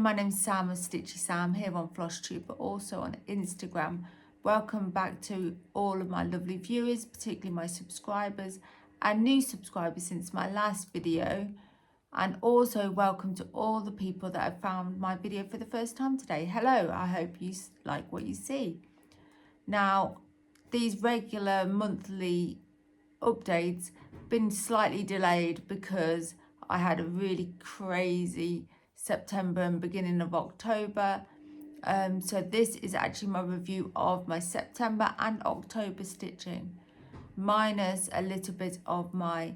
my name's Sam of Stitchy Sam here on FlossTube, but also on Instagram. Welcome back to all of my lovely viewers, particularly my subscribers and new subscribers since my last video. And also welcome to all the people that have found my video for the first time today. Hello, I hope you like what you see. Now, these regular monthly updates been slightly delayed because I had a really crazy September and beginning of October. So this is actually my review of my September and October stitching, minus a little bit of my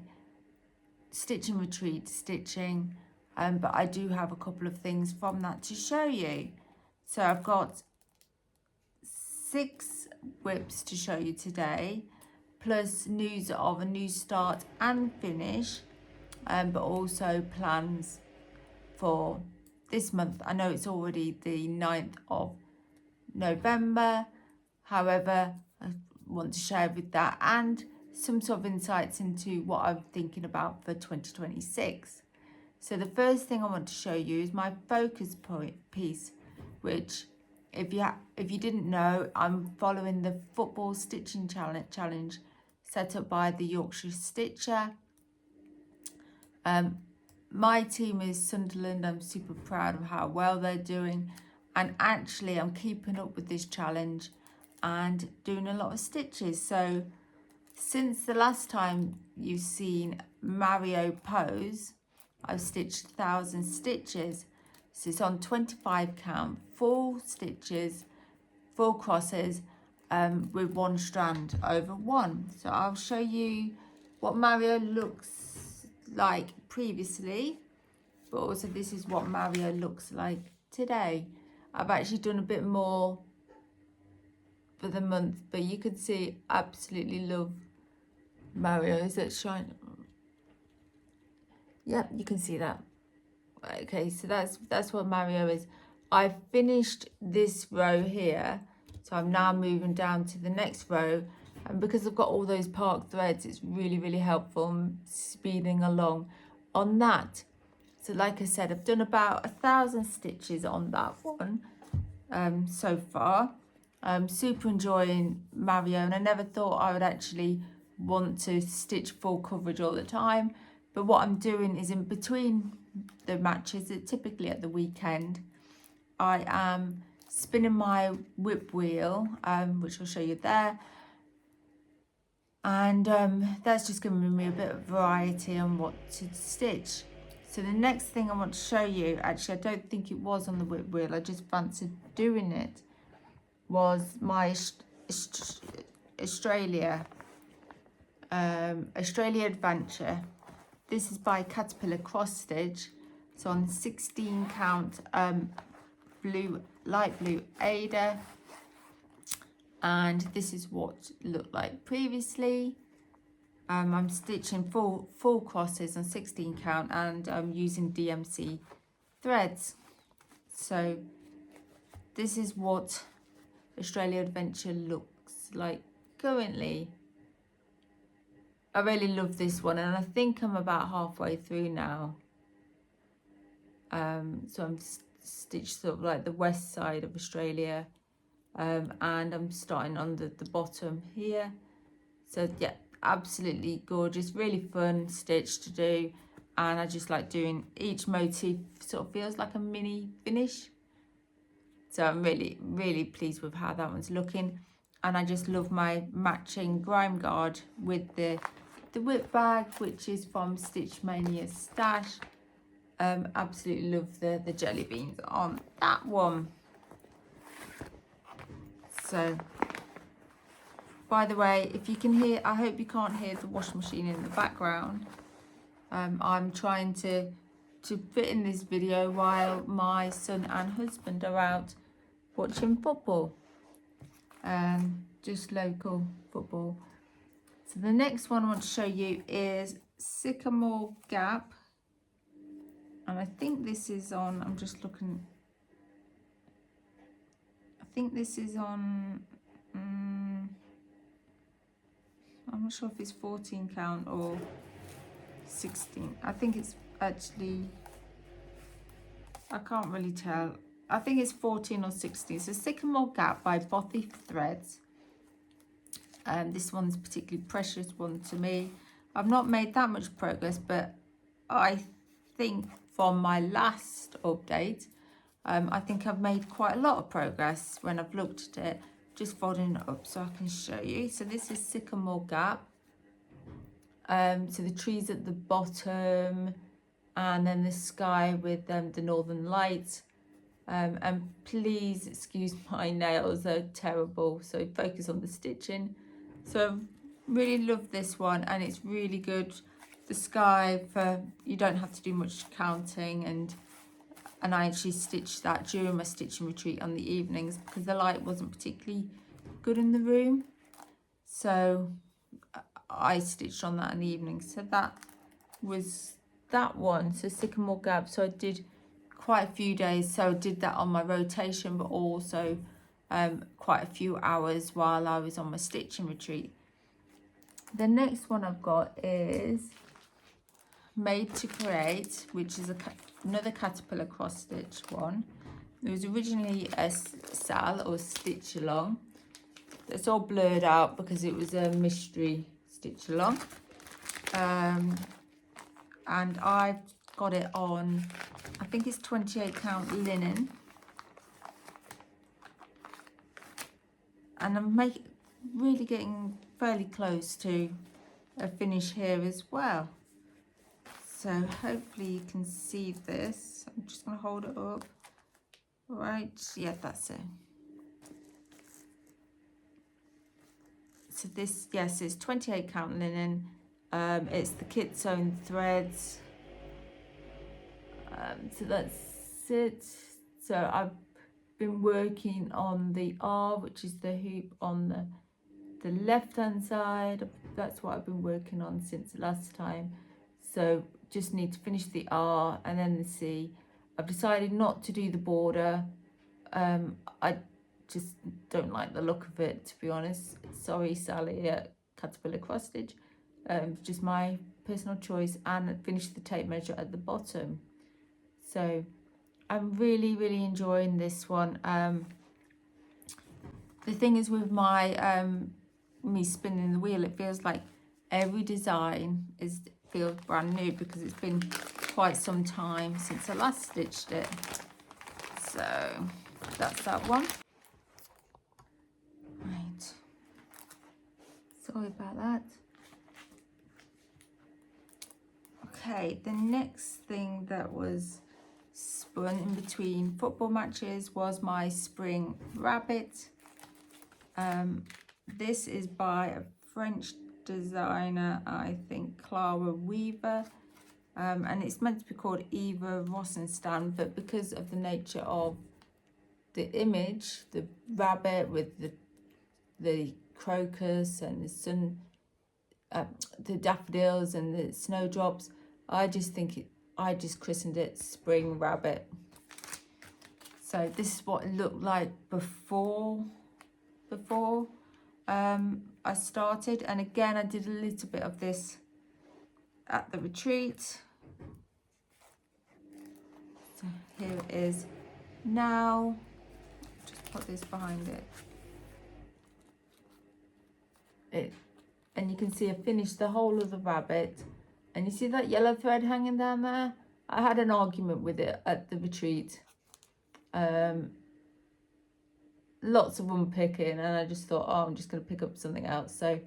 stitching retreat stitching, but I do have a couple of things from that to show you. So I've got 6 whips to show you today, plus news of a new start and finish, but also plans for this month. I know it's already the 9th of November, however, I want to share with that and some sort of insights into what I'm thinking about for 2026. So the first thing I want to show you is my focus point piece, which if you didn't know, I'm following the football stitching challenge set up by the Yorkshire Stitcher. My team is Sunderland. I'm super proud of how well they're doing, and actually I'm keeping up with this challenge and doing a lot of stitches. So since the last time you've seen Mario pose, I've stitched 1,000 stitches. So it's on 25 count, 4 stitches, 4 crosses, with 1 strand over 1. So I'll show you what Mario looks like previously, but also this is what Mario looks like today. I've actually done a bit more for the month, but you can see absolutely love Mario. Is that shine? Yep, you can see that. Okay, so that's what Mario is. I finished this row here, so I'm now moving down to the next row, and because I've got all those park threads, it's really helpful in speeding along on that. So like I said, I've done about 1,000 stitches on that one so far. I'm super enjoying Mario, and I never thought I would actually want to stitch full coverage all the time, but what I'm doing is in between the matches, typically at the weekend, I am spinning my whip wheel, which I'll show you there, and that's just giving me a bit of variety on what to stitch. So the next thing I want to show you, actually I don't think it was on the whip wheel, I just fancied doing it, was my Australia Adventure. This is by Caterpillar Cross Stitch. So on 16 count light blue Ada, and this is what it looked like previously. I'm stitching full crosses on 16 count, and I'm using DMC threads. So this is what Australia Adventure looks like currently. I really love this one, and I think I'm about halfway through now. So I'm stitched sort of like the west side of Australia, and I'm starting on the bottom here. So yeah, absolutely gorgeous, really fun stitch to do, and I just like doing each motif sort of feels like a mini finish. So I'm really pleased with how that one's looking, and I just love my matching grime guard with the whip bag, which is from Stitch Mania Stash. Absolutely love the jelly beans on that one. So by the way, if you can hear, I hope you can't hear the washing machine in the background. I'm trying to fit in this video while my son and husband are out watching football, just local football. So the next one I want to show you is Sycamore Gap, and I think this is on, I'm just looking, I think this is on, I'm not sure if it's 14 count or 16. I think it's actually I can't really tell. I think it's 14 or 16. So Sycamore Gap by Bothy Threads. This one's a particularly precious one to me. I've not made that much progress, but I think from my last update, I think I've made quite a lot of progress when I've looked at it. Just folding it up so I can show you. So this is Sycamore Gap. So the trees at the bottom, and then the sky with the northern lights. And please excuse my nails, they're terrible, so focus on the stitching. So really love this one, and it's really good. The sky, for you don't have to do much counting, and I actually stitched that during my stitching retreat on the evenings because the light wasn't particularly good in the room, so I stitched on that in the evening. So that was that one. So Sycamore Gap. So I did quite a few days, so I did that on my rotation, but also quite a few hours while I was on my stitching retreat. The next one I've got is Made to Create, which is another caterpillar cross stitch one. It was originally a sal or stitch along. It's all blurred out because it was a mystery stitch along. And I've got it on, I think it's 28 count linen, and I'm really getting fairly close to a finish here as well. So hopefully you can see this. I'm just going to hold it up. All right, yeah, that's it. So this, yes, it's 28 count linen. It's the kit sewn threads. So that's it. So I've been working on the R, which is the hoop on the left hand side. That's what I've been working on since last time. So just need to finish the R and then the C. I've decided not to do the border. I just don't like the look of it, to be honest. Sorry, Sally at Caterpillar Cross Stitch. Just my personal choice, and finish the tape measure at the bottom. So I'm really enjoying this one. The thing is with my me spinning the wheel, it feels like every design feels brand new because it's been quite some time since I last stitched it. So that's that one. Right, sorry about that. Okay, the next thing that was spun in between football matches was my spring rabbit. This is by a French designer, I think Clara Weaver, and it's meant to be called Eva Rosenstein, but because of the nature of the image, the rabbit with the crocus and the sun, the daffodils and the snowdrops, I just christened it Spring Rabbit. So this is what it looked like before I started, and again I did a little bit of this at the retreat. So here it is now. Just put this behind it. And you can see I finished the whole of the rabbit, and you see that yellow thread hanging down there? I had an argument with it at the retreat. Lots of unpicking, and I just thought, oh, I'm just going to pick up something else. So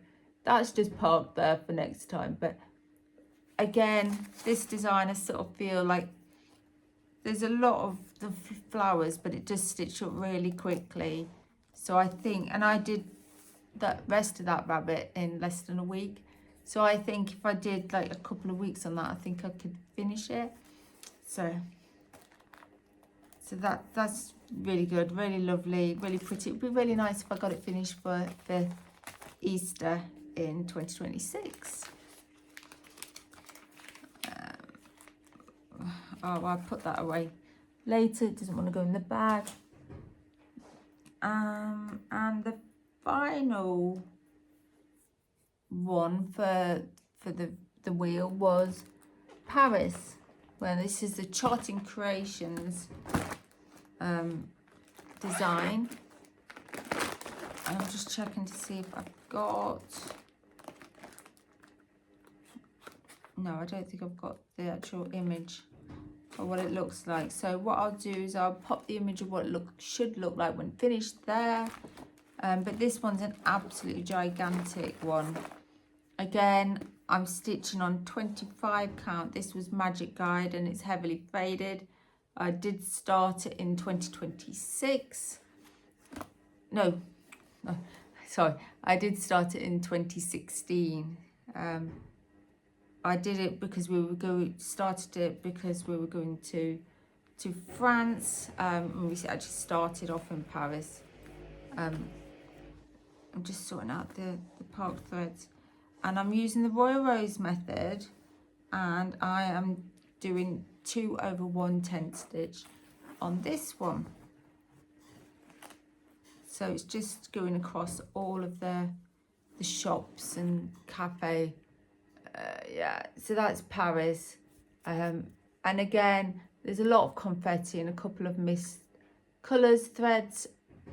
that's just parked there for next time. But again, this design, I sort of feel like there's a lot of the flowers, but it does stitch up really quickly. So I think, and I did that rest of that rabbit in less than a week. So I think if I did like a couple of weeks on that, I think I could finish it. So that's really good, really lovely, really pretty. It would be really nice if I got it finished for Easter in 2026. Oh, I'll put that away later. It doesn't want to go in the bag. And the final one for the wheel was Paris. Well, this is the Charting Creations design. And I'm just checking to see if I've got... No, I don't think I've got the actual image of what it looks like. So what I'll do is I'll pop the image of what it should look like when finished there. But this one's an absolutely gigantic one. Again, I'm stitching on 25 count. This was Magic Guide and it's heavily faded. I did start it in 2026. No, sorry. I did start it in 2016. I did it because we were going to France. And we actually started off in Paris. I'm just sorting out the park threads. And I'm using the Royal Rose method, and I am doing 2 over 1/10 stitch on this one. So it's just going across all of the shops and cafe. Yeah, so that's Paris. And again, there's a lot of confetti and a couple of missed colours threads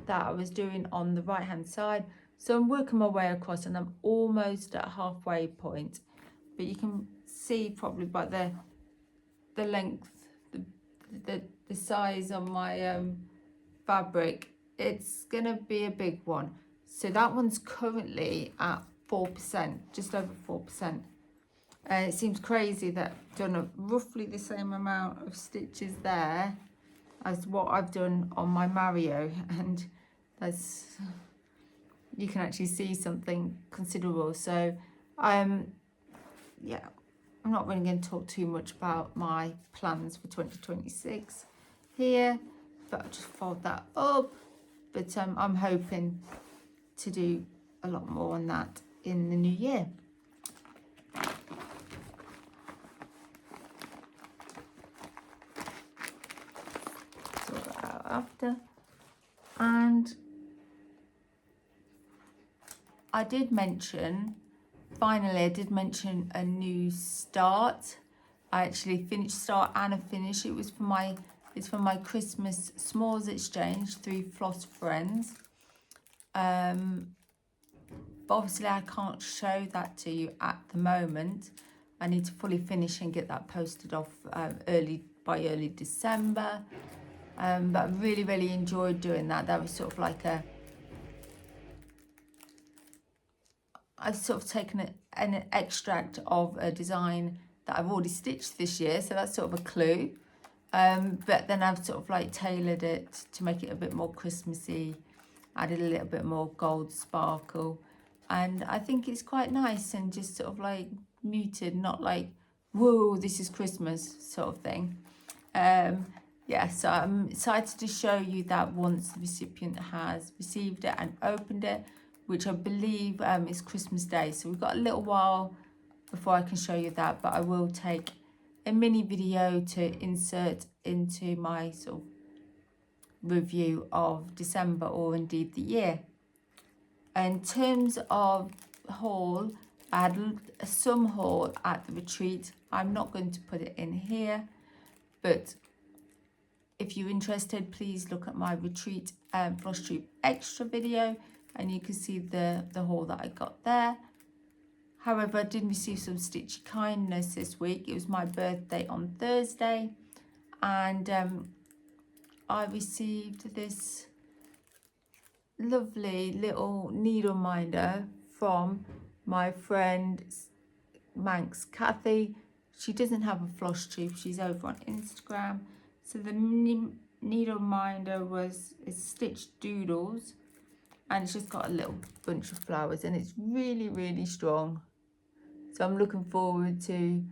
that I was doing on the right hand side. So I'm working my way across and I'm almost at halfway point. But you can see probably by the length, the size of my fabric, it's gonna be a big one. So that one's currently at 4%, just over 4%. It seems crazy that I've done roughly the same amount of stitches there as what I've done on my Mario, and that's, you can actually see something considerable. So yeah, I'm not really going to talk too much about my plans for 2026 here, but I'll just fold that up. But I'm hoping to do a lot more on that in the new year. Sort that out after. And I did mention, finally I did mention a new start. I actually finished start and a finish. It's for my Christmas s'mores exchange through Floss Friends. But obviously I can't show that to you at the moment. I need to fully finish and get that posted off by early December. But I really enjoyed doing that. That was sort of like I've sort of taken an extract of a design that I've already stitched this year, so that's sort of a clue. But then I've sort of like tailored it to make it a bit more Christmassy, added a little bit more gold sparkle, and I think it's quite nice and just sort of like muted, not like, whoa, this is Christmas sort of thing. Yeah, so I'm excited to show you that once the recipient has received it and opened it, which I believe is Christmas Day. So we've got a little while before I can show you that, but I will take a mini video to insert into my sort of review of December or indeed the year. In terms of haul, I had some haul at the retreat. I'm not going to put it in here, but if you're interested, please look at my retreat FlossTube extra video and you can see the haul that I got there. However, I did receive some stitchy kindness this week. It was my birthday on Thursday, and I received this lovely little needle minder from my friend Manx Kathy. She doesn't have a FlossTube, she's over on Instagram. So the needle minder is stitched doodles, and it's just got a little bunch of flowers, and it's really strong. So I'm looking forward to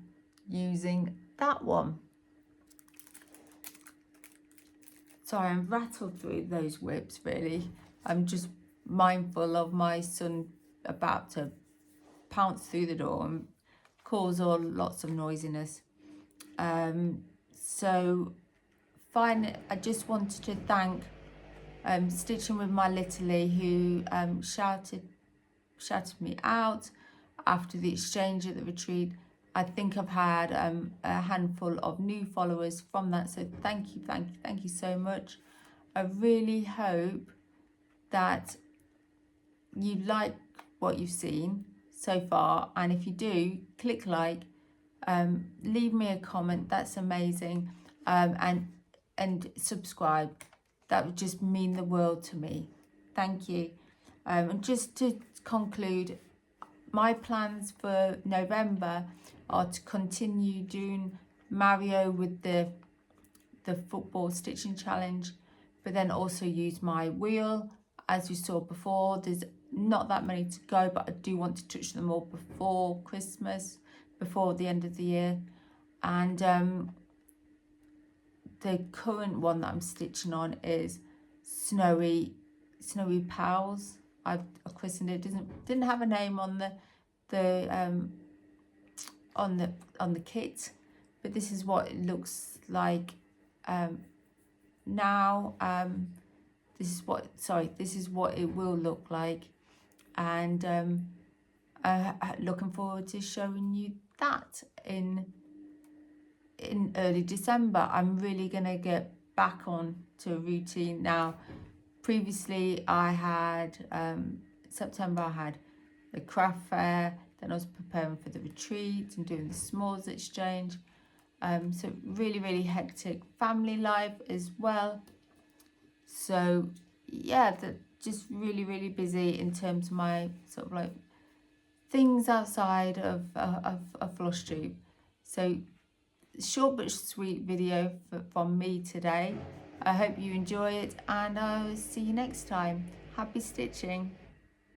using that one. Sorry, I'm rattled through those whips really. I'm just mindful of my son about to pounce through the door and cause lots of noisiness. So finally, I just wanted to thank Stitching with My Little who shouted me out after the exchange at the retreat I think I've had a handful of new followers from that. So thank you so much. I really hope that you like what you've seen so far. And if you do, click like, leave me a comment. That's amazing. And subscribe. That would just mean the world to me. Thank you. And just to conclude, my plans for November are to continue doing Mario with the football stitching challenge, but then also use my wheel. As we saw before, there's not that many to go, but I do want to touch them all before Christmas, before the end of the year. And the current one that I'm stitching on is Snowy Pals. I've christened it. Didn't have a name on the kit, but this is what it looks like now. This is what it will look like, and looking forward to showing you that in early December. I'm really gonna get back on to a routine now. Previously I had September I had the craft fair, then I was preparing for the retreat and doing the s'mores exchange, so really hectic family life as well. So yeah, just really busy in terms of my sort of like things outside of FlossTube. So short but sweet video from me today. I hope you enjoy it, and I'll see you next time. Happy stitching.